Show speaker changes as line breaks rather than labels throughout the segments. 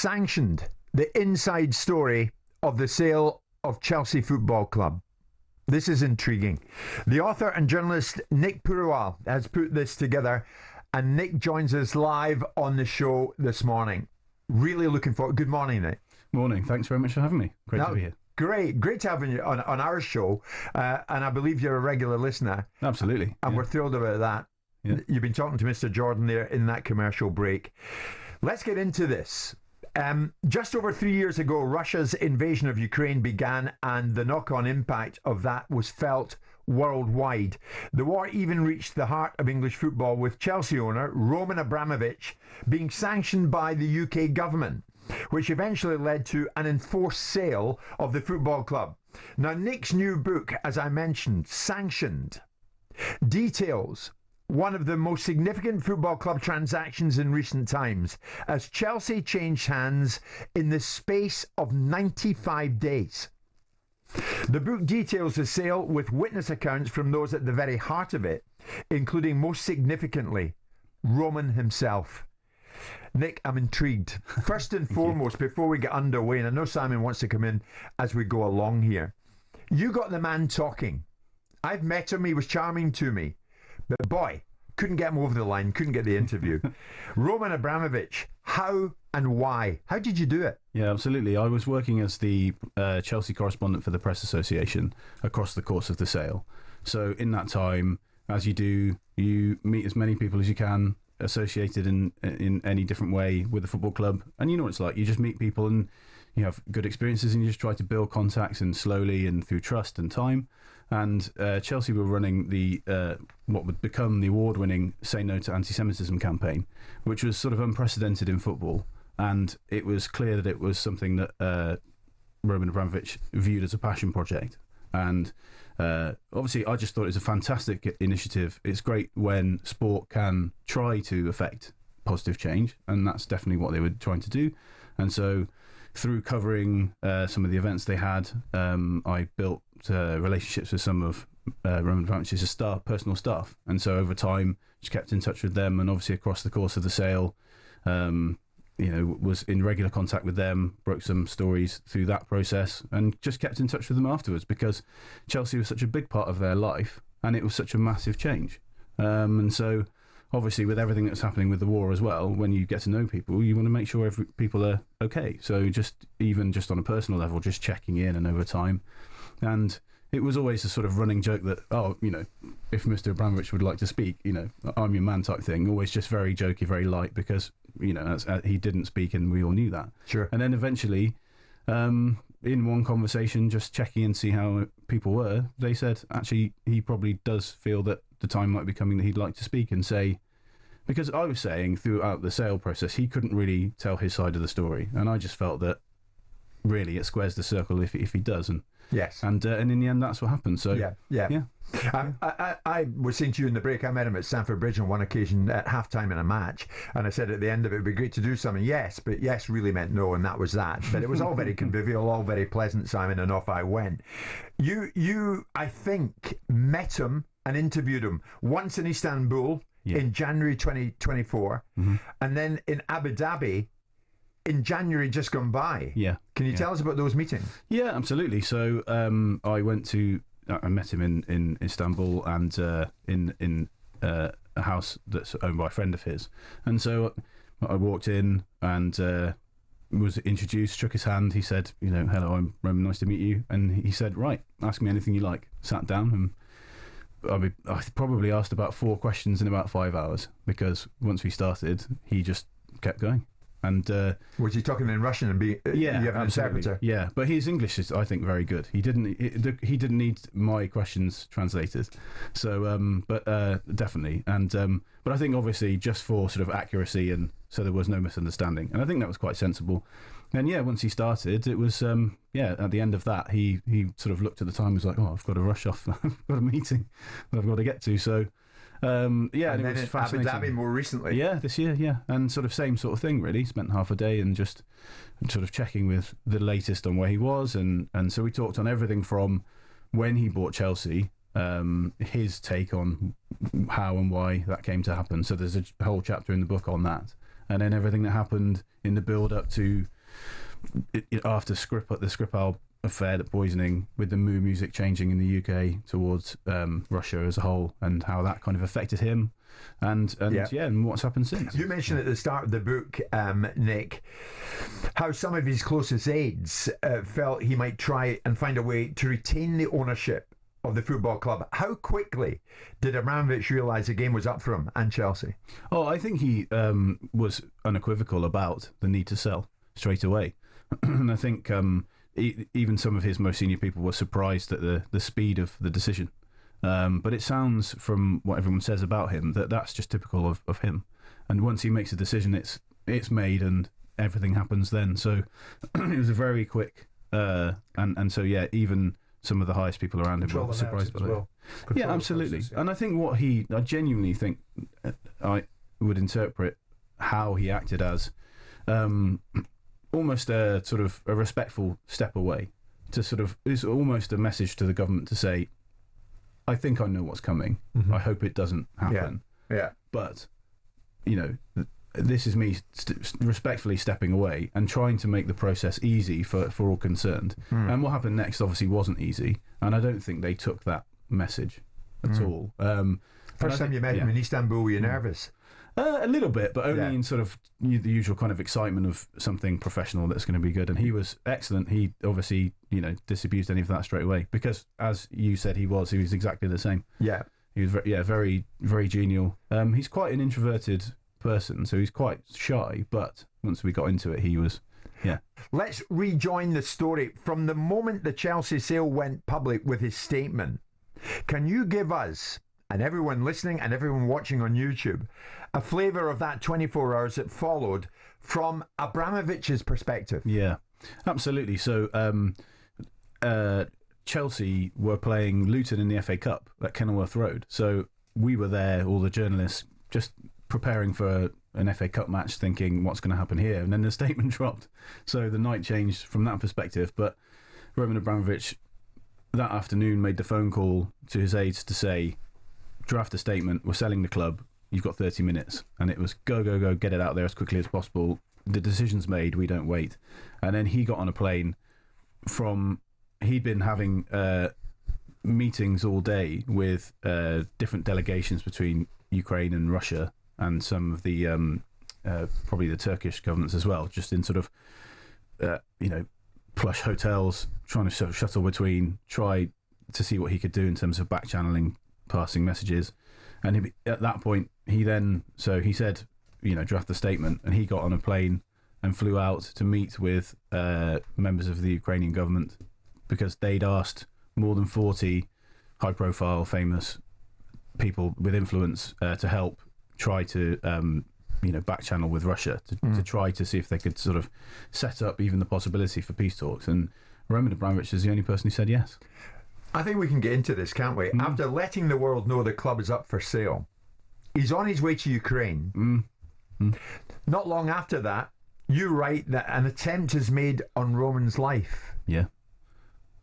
Sanctioned, the inside story of the sale of Chelsea Football Club. This is intriguing. The author and journalist Nick Purewal has put this together, and Nick joins us live on the show this morning. Really looking forward. Good morning, Nick.
Morning. Thanks very much for having me. Great to be here.
Great to have you on our show, and I believe you're a regular listener.
Absolutely.
And we're thrilled about that. Yeah. You've been talking to Mr. Jordan there in that commercial break. Let's get into this. Just over 3 years ago, Russia's invasion of Ukraine began, and the knock-on impact of that was felt worldwide. The war even reached the heart of English football, with Chelsea owner Roman Abramovich being sanctioned by the UK government, which eventually led to an enforced sale of the football club. Now, Nick's new book, as I mentioned, Sanctioned, details one of the most significant football club transactions in recent times, as Chelsea changed hands in the space of 95 days. The book details the sale with witness accounts from those at the very heart of it, including, most significantly, Roman himself. Nick, I'm intrigued. First and foremost, before we get underway, and I know Simon wants to come in as we go along here, you got the man talking. I've met him, he was charming to me. But boy, couldn't get him over the line, couldn't get the interview. Roman Abramovich, how and why? How did you do it?
Yeah, absolutely. I was working as the Chelsea correspondent for the Press Association across the course of the sale. So in that time, as you do, you meet as many people as you can associated in any different way with the football club. And you know what it's like. You just meet people and you have good experiences and you just try to build contacts, and slowly and through trust and time. And Chelsea were running the what would become the award-winning Say No to Anti-Semitism campaign, which was sort of unprecedented in football. And it was clear that it was something that Roman Abramovich viewed as a passion project. And obviously, I just thought it was a fantastic initiative. It's great when sport can try to affect positive change, and that's definitely what they were trying to do. And so, through covering some of the events they had, I built relationships with some of Roman Abramovich's personal staff, and so over time just kept in touch with them, and obviously across the course of the sale, was in regular contact with them, broke some stories through that process, and just kept in touch with them afterwards, because Chelsea was such a big part of their life and it was such a massive change. And so obviously with everything that's happening with the war as well, when you get to know people, you want to make sure people are okay. So even just on a personal level, just checking in and over time. And it was always a sort of running joke that, if Mr. Abramovich would like to speak, I'm your man type thing. Always just very jokey, very light, because, he didn't speak and we all knew that.
Sure.
And then eventually, in one conversation, just checking in, see how people were, they said, actually, he probably does feel that the time might be coming that he'd like to speak and say, because I was saying throughout the sale process, he couldn't really tell his side of the story. And I just felt that really it squares the circle if he does. And
yes.
And in the end, that's what happened. So
yeah. I was saying to you in the break, I met him at Stamford Bridge on one occasion at halftime in a match, and I said at the end of it, it'd be great to do something. Yes, but yes really meant no, and that was that. But it was all very convivial, all very pleasant, Simon, and off I went. You I think, met him and interviewed him once in Istanbul in January 2024, and then in Abu Dhabi in January just gone by.
Yeah.
Can you tell us about those meetings?
Yeah, absolutely. So I met him in Istanbul and in a house that's owned by a friend of his. And so I walked in and was introduced, shook his hand. He said, hello, I'm Roman, nice to meet you. And he said, right, ask me anything you like. Sat down, and I probably asked about 4 questions in about 5 hours, because once we started, he just kept going. And
was he talking in Russian and you have an interpreter?
Yeah, but his English is, I think, very good. He didn't need my questions translated, so but definitely. And but I think obviously just for sort of accuracy, and so there was no misunderstanding, and I think that was quite sensible. And once he started, it was at the end of that, he sort of looked at the time and was like, oh, I've got to rush off. I've got a meeting that I've got to get to. So and
then
it was fascinating.
Abu Dhabi more recently.
Yeah, this year, and sort of same sort of thing, really. Spent half a day and just sort of checking with the latest on where he was, and so we talked on everything from when he bought Chelsea, his take on how and why that came to happen. So there's a whole chapter in the book on that. and then everything that happened in the build-up to after the Skripal affair, that poisoning, with the Moo music changing in the UK towards Russia as a whole, and how that kind of affected him, and what's happened since.
You mentioned at the start of the book, Nick, how some of his closest aides felt he might try and find a way to retain the ownership of the football club. How quickly did Abramovich realise the game was up for him and Chelsea?
Oh, I think he was unequivocal about the need to sell straight away. And I think even some of his most senior people were surprised at the speed of the decision. But it sounds, from what everyone says about him, that's just typical of him. And once he makes a decision, it's made, and everything happens then. So it was a very quick, and so even some of the highest people around him were surprised by it. Yeah, absolutely. Process, yeah. And I think I genuinely think I would interpret how he acted as almost a sort of a respectful step away, to sort of, is almost a message to the government to say, I think I know what's coming. I hope it doesn't happen.
Yeah.
But, this is me respectfully stepping away and trying to make the process easy for all concerned. And what happened next obviously wasn't easy, and I don't think they took that message at all.
First time you met him in Istanbul, were you nervous?
A little bit, but only in sort of the usual kind of excitement of something professional that's going to be good. And he was excellent. He obviously, disabused any of that straight away, because, as you said, he was exactly the same. Yeah, he was very, very genial. He's quite an introverted person, so he's quite shy. But once we got into it, he was. Yeah.
Let's rejoin the story from the moment the Chelsea sale went public with his statement. Can you give us, and everyone listening and everyone watching on YouTube, a flavour of that 24 hours that followed from Abramovich's perspective?
Yeah, absolutely. So Chelsea were playing Luton in the FA Cup at Kenilworth Road. So we were there, all the journalists, just preparing for an FA Cup match, thinking what's going to happen here. And then the statement dropped. So the night changed from that perspective. But Roman Abramovich that afternoon made the phone call to his aides to say, draft a statement, we're selling the club, you've got 30 minutes. And it was go, get it out there as quickly as possible. The decision's made, we don't wait. And then he got on a plane he'd been having meetings all day with different delegations between Ukraine and Russia, and some of the probably the Turkish governments as well, just in sort of plush hotels, trying to sort of shuttle between, try to see what he could do in terms of back channeling, passing messages. And at that point, he said, draft the statement, and he got on a plane and flew out to meet with members of the Ukrainian government, because they'd asked more than 40 high-profile, famous people with influence to help try to back channel with Russia to try to see if they could sort of set up even the possibility for peace talks. And Roman Abramovich is the only person who said yes.
I think we can get into this, can't we? After letting the world know the club is up for sale, he's on his way to Ukraine. Not long after that, you write that an attempt is made on Roman's life.
Yeah.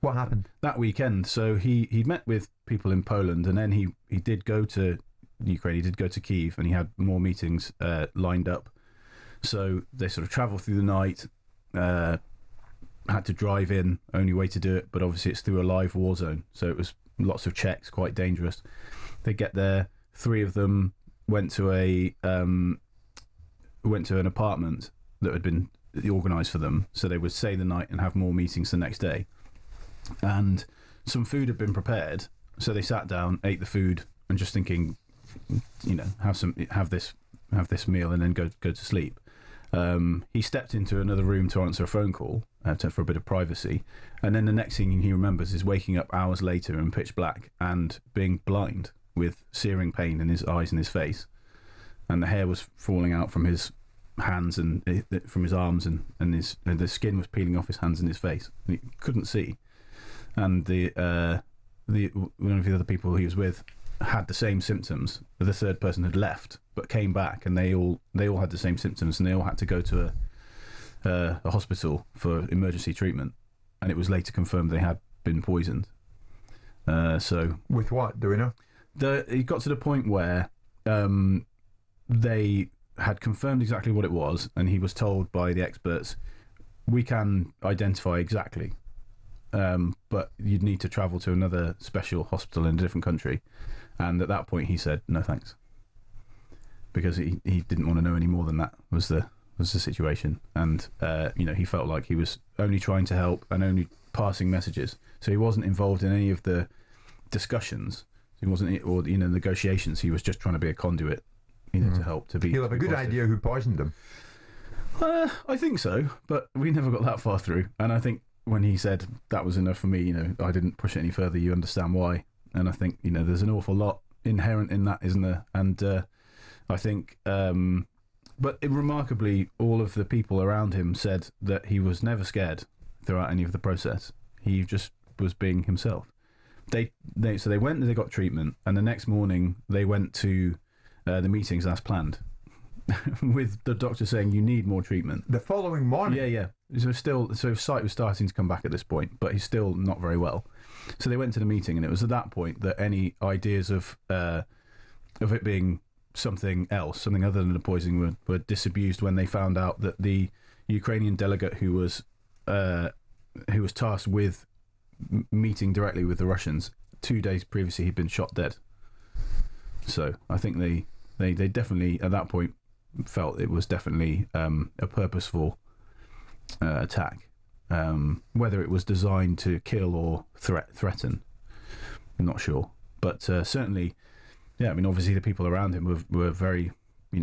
What happened?
That weekend, so he'd met with people in Poland, and then he did go to Ukraine, he did go to Kyiv, and he had more meetings lined up. So they sort of travelled through the night, had to drive in, only way to do it, but obviously it's through a live war zone, so it was lots of checks, quite dangerous. They get there, 3 of them went to an apartment that had been organised for them, so they would stay the night and have more meetings the next day. And some food had been prepared, so they sat down, ate the food, and just thinking, have this meal and then go to sleep. He stepped into another room to answer a phone call for a bit of privacy, and then the next thing he remembers is waking up hours later in pitch black and being blind with searing pain in his eyes and his face, and the hair was falling out from his hands and from his arms, and the skin was peeling off his hands and his face, and he couldn't see. And one of the other people he was with had the same symptoms. The third person had left but came back, and they all had the same symptoms, and they all had to go to a hospital for emergency treatment, and it was later confirmed they had been poisoned. So with
what do we know?
It got to the point where they had confirmed exactly what it was, and he was told by the experts, we can identify exactly, but you'd need to travel to another special hospital in a different country. And at that point he said no thanks, because he didn't want to know any more than that was the situation. And he felt like he was only trying to help and only passing messages, so he wasn't involved in any of the discussions. He wasn't, or negotiations. He was just trying to be a conduit, to help. He'll
have a good idea who poisoned them.
I think so, but we never got that far through. And I think when he said that was enough for me, I didn't push it any further. You understand why? And I think there's an awful lot inherent in that, isn't there? And I think, but remarkably, all of the people around him said that he was never scared throughout any of the process. He just was being himself. They went and they got treatment, and the next morning they went to the meetings as planned, with the doctor saying you need more treatment.
The following morning,
yeah. So sight was starting to come back at this point, but he's still not very well. So they went to the meeting, and it was at that point that any ideas of it being something else, something other than the poisoning, were disabused when they found out that the Ukrainian delegate who was tasked with meeting directly with the Russians 2 days previously, he'd been shot dead. So I think they definitely at that point felt it was definitely a purposeful attack. Whether it was designed to kill or threaten, I'm not sure. But certainly, yeah. I mean, obviously the people around him were very,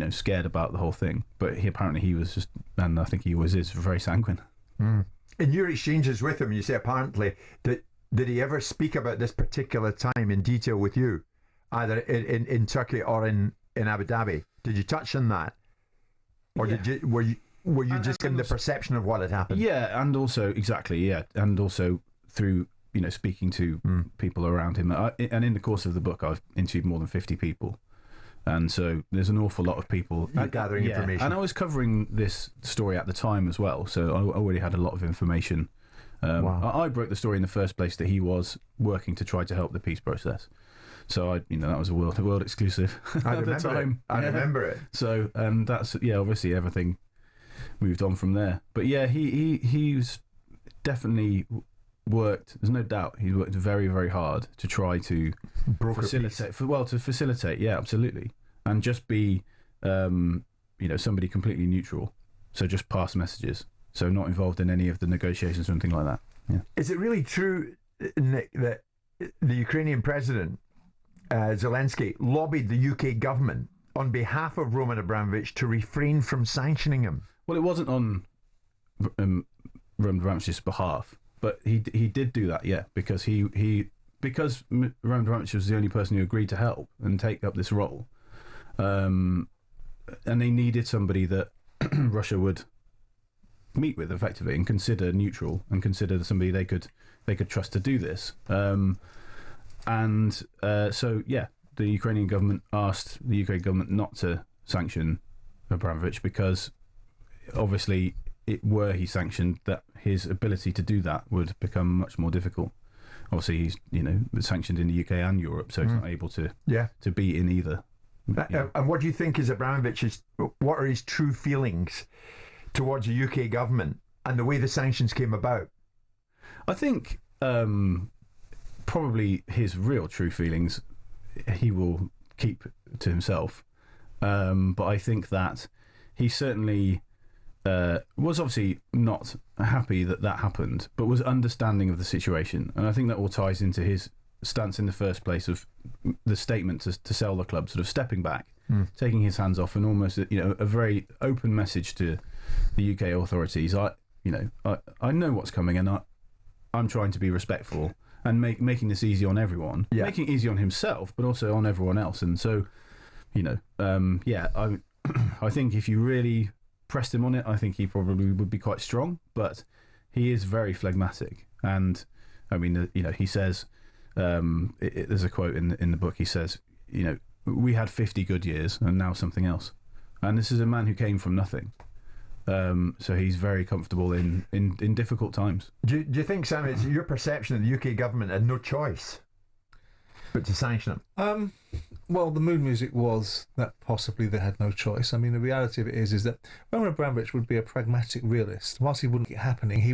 scared about the whole thing. But he was just, and I think he is very sanguine.
Mm. In your exchanges with him, you say apparently that did he ever speak about this particular time in detail with you, either in Turkey or in Abu Dhabi? Did you touch on that, or were you just in the perception of what had happened?
Yeah, and also and also through speaking to people around him. And in the course of the book, I've interviewed more than 50 people. And so there's an awful lot of people
gathering information.
And I was covering this story at the time as well, so I already had a lot of information.
Wow.
I broke the story in the first place that he was working to try to help the peace process. So that was a world exclusive at the time.
I remember it.
So that's obviously everything moved on from there. But he's definitely worked. There's no doubt he worked very, very hard to try to facilitate. Yeah, absolutely, and just be somebody completely neutral. So just pass messages. So not involved in any of the negotiations or anything like that. Yeah.
Is it really true, Nick, that the Ukrainian president Zelensky lobbied the UK government on behalf of Roman Abramovich to refrain from sanctioning him?
Well, it wasn't on Roman Abramovich's behalf. But he did do that, yeah, because because Roman Abramovich was the only person who agreed to help and take up this role, and they needed somebody that Russia would meet with effectively and consider neutral and consider somebody they could trust to do this. So the Ukrainian government asked the UK government not to sanction Abramovich because obviously, were he sanctioned, that his ability to do that would become much more difficult. Obviously, he's sanctioned in the UK and Europe, so he's not able to be in either.
And what do you think is Abramovich's? What are his true feelings towards the UK government and the way the sanctions came about?
I think probably his real true feelings he will keep to himself. But I think that he certainly was obviously not happy that happened, but was understanding of the situation. And I think that all ties into his stance in the first place of the statement to sell the club, sort of stepping back, taking his hands off, and almost a very open message to the UK authorities. I know what's coming, and I'm trying to be respectful and making this easy on everyone, making it easy on himself, but also on everyone else. And so, I think if you really pressed him on it, I think he probably would be quite strong, but he is very phlegmatic. And I mean, he says, there's a quote in the book, he says, we had 50 good years and now something else. And this is a man who came from nothing. So he's very comfortable in difficult times.
Do you think, Sam, it's your perception that the UK government had no choice? but to sanction them?
Well, the mood music was that possibly they had no choice. I mean, the reality of it is that Roman Abramovich would be a pragmatic realist. Whilst he wouldn't get happening, he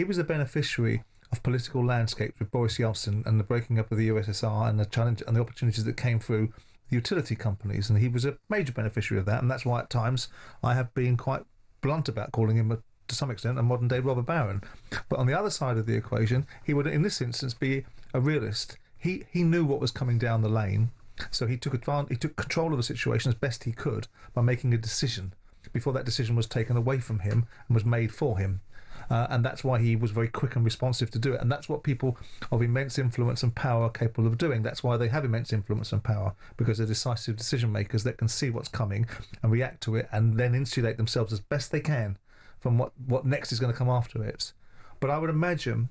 was a beneficiary of political landscapes with Boris Yeltsin and the breaking up of the USSR and the challenge and the opportunities that came through the utility companies, and he was a major beneficiary of that. And that's why at times I have been quite blunt about calling him to some extent a modern day robber baron. But on the other side of the equation, he would in this instance be a realist. He knew what was coming down the lane. So he took control of the situation as best he could by making a decision before that decision was taken away from him and was made for him. And that's why he was very quick and responsive to do it. And that's what people of immense influence and power are capable of doing. That's why they have immense influence and power, because they're decisive decision makers that can see what's coming and react to it and then insulate themselves as best they can from what next is going to come after it. But I would imagine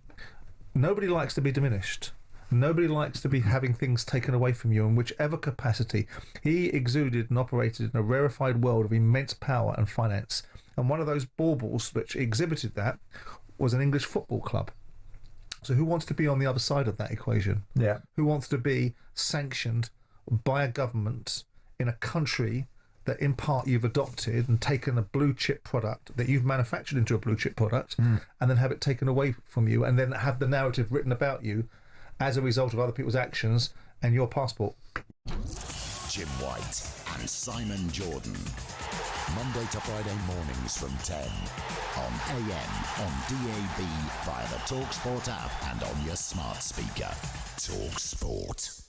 nobody likes to be diminished. Nobody likes to be having things taken away from you in whichever capacity. He exuded and operated in a rarefied world of immense power and finance. And one of those baubles which exhibited that was an English football club. So who wants to be on the other side of that equation?
Yeah.
Who wants to be sanctioned by a government in a country that in part you've adopted and taken a blue chip product that you've manufactured into a blue chip product and then have it taken away from you and then have the narrative written about you as a result of other people's actions and your passport?
Jim White and Simon Jordan. Monday to Friday mornings from 10 on AM, on DAB, via the talkSPORT app and on your smart speaker. talkSPORT.